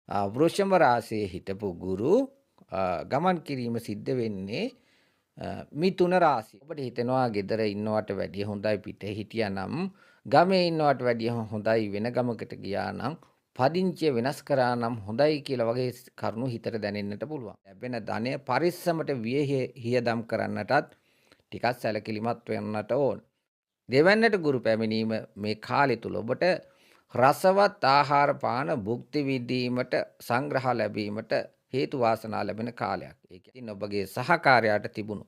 වෘෂභ රාශියේ හිටපු ගුරු ගමන් කිරීම සිද්ධ වෙන්නේ මිථුන රාශිය. ඔබට හිතෙනවා ගෙදර ඉන්නවට වැඩිය හොඳයි පිටේ හිටියානම් ගමේ ඉන්නවට වැඩිය හොඳයි වෙන ගමකට ගියා නම් පදිංචිය වෙනස් කරා නම් හොඳයි කියලා වගේ කරුණු හිතට දැනෙන්නට පුළුවන්. ලැබෙන ධනය පරිස්සමට වියහියදම් කරන්නටත් ටිකක් සැලකිලිමත් වෙන්නට ඕන. දෙවැන්නට ගුරු පැමිණීම මේ කාලය තුල ඔබට රසවත් ආහාර පාන භුක්ති විඳීමට සංග්‍රහ ලැබීමට හේතු වාසනා ලැබෙන කාලයක්. ඒ කියන්නේ ඔබගේ සහකාරයාට තිබුණු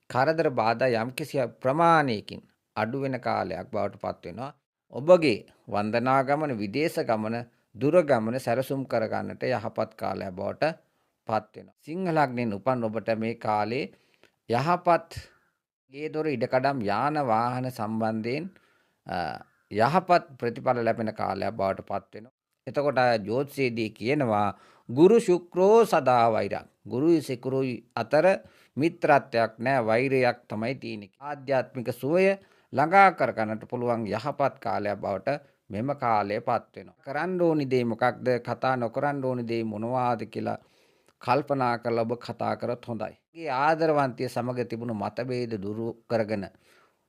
කරදර බාධා යම්කිසි ප්‍රමාණයකින් අඩු වෙන කාලයක් බවට පත් වෙනවා. ඔබගේ වන්දනා ගමන, විදේශ ගමන, දුර ගමන සැරසුම් කර ගන්නට යහපත් කාලයක් බවට පත් වෙනවා. සිංහ ලග්නෙන් උපන් ඔබට මේ කාලේ යහපත් ගේ දොර ඉඩකඩම් යාන වාහන සම්බන්ධයෙන් යහපත් ප්‍රතිඵල ලැබෙන කාලයක් බවට පත් වෙනවා. එතකොට ජ්‍යොතිෂයේදී කියනවා ගුරු ශුක්‍රෝ සදා වෛරං. ගුරුයි සිකුරුයි අතර මිත්‍රත්වයක් නැහැ, වෛරයක් තමයි තියෙන්නේ. ආධ්‍යාත්මික සුවය ළඟා කර ගන්නට පුළුවන් යහපත් කාලයක් බවට මෙම කාලය පත් වෙනවා. කරන්න ඕනි දේ මොකක්ද? කතා නොකරන්න ඕනි දේ මොනවාද කියලා කල්පනා කරලා ඔබ කතා කරත් හොඳයි. ඒ ආදරවන්තිය සමග තිබුණු මතභේද දුරු කරගෙන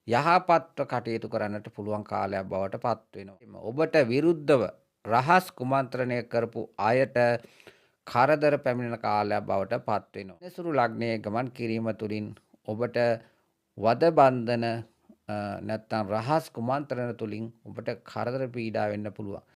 යහපත්ව කටයුතු කරන්නට පුළුවන් කාලයක් බවට පත් වෙනවා. ඔබට විරුද්ධව රහස් කුමන්ත්‍රණය කරපු අයට කරදර පැමිණෙන කාලයක් බවට පත් වෙනවා. සුරු ලග්නයේ ගමන් කිරීම තුළින් ඔබට වද බන්ධන නැත්තම් රහස් කුමන්ත්‍රණ තුළින් ඔබට කරදර පීඩා වෙන්න පුළුවන්.